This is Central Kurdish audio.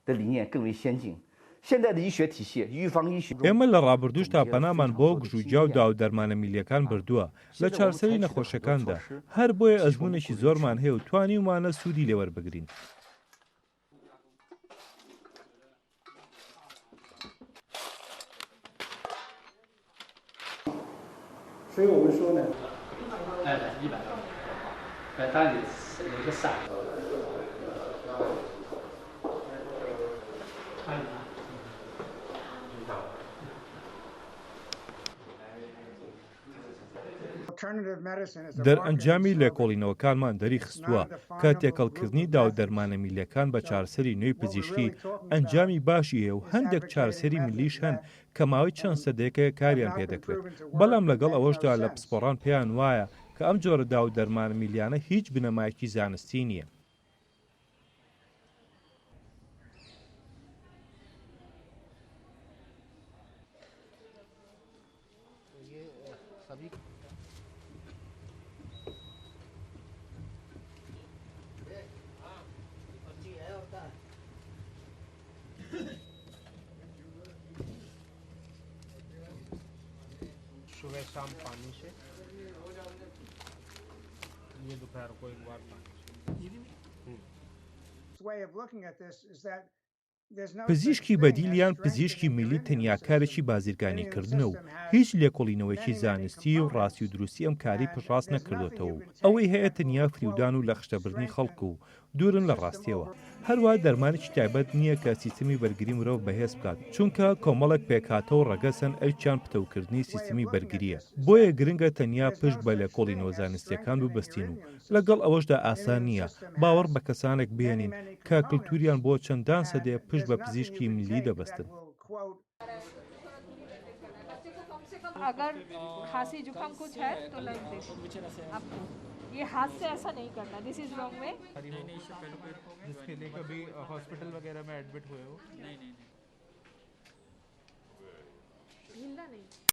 的理念更为先进。现在的医学体系，预防医学。ئێمە لە ڕابردووش تاپەنامان بۆ گژوجیا و داو دەرمانە میلیەکان بردووە لە چارەسەری نەخۆشەکاندا هەر بۆیە ئەزموونێکی زۆرمان هەیە و توانیومانە سوودی لێوەربگرین. 所以我们说呢100，当然有一个伞。دەرئەنجامی لێکۆڵینەوەکانمان دەری خستووە کە تێکەڵکردنی داودەرمانە میلیەکان بە چارەسەری نوێی پزیشکی ئەنجامی باشی هەیە و هەندێک چارەسەری ملیش هەن کە ماوەی چەند سەدەیەکە کاریان پێدەکرێت بەڵام لەگەڵ ئەوەشدا لە پسپۆڕان پێیان وایە کە ئەم جۆرە داودەرمانە میلیانە هیچ بنەمایەکی زانستی نییە. सुबह शाम पानी से ये दोपहर को एक बार पानी से پزیشکی بەدیلیان پزیشکی میلی تەنیا کارێکی بازرگانیکردنە و هیچ لێکۆڵینەوەیکی زانستی و ڕاستی و دروستی ئەم کاری پشڕاست نەکردوێتەوە و ئەوەی هەیە تەنیا فریودان و لە خشتەبردنی خەڵک و دوورن لە ڕاستیەوە. هەروە دەرمانێکی تایبەت نییە کە سیستمی بەرگری مرۆڤ بەهێز بکات چونکە کۆمەڵێک پێکاتە و ڕەگەسن ئەرچیان پتەوکردنی سیستمی بەرگریە بۆیە گرنگە تەنیا پشت بە لێکۆڵینەوە زانستیەکان ببەستین و لەگەڵ ئەوەشدا ئاسان نییە باوەڕ بە کەسانێک بێنین کە کللتوریان بۆ چەندان سەدەیە پشت بە پزیشکی ملی دەبەستن. अगर खांसी जुकाम कुछ है तो लग दे आपको ये हाथ से ऐसा नहीं करना दिस इज रॉन्ग वे जिसके लिए कभी हॉस्पिटल वगैरह में एडमिट हुए हो नहीं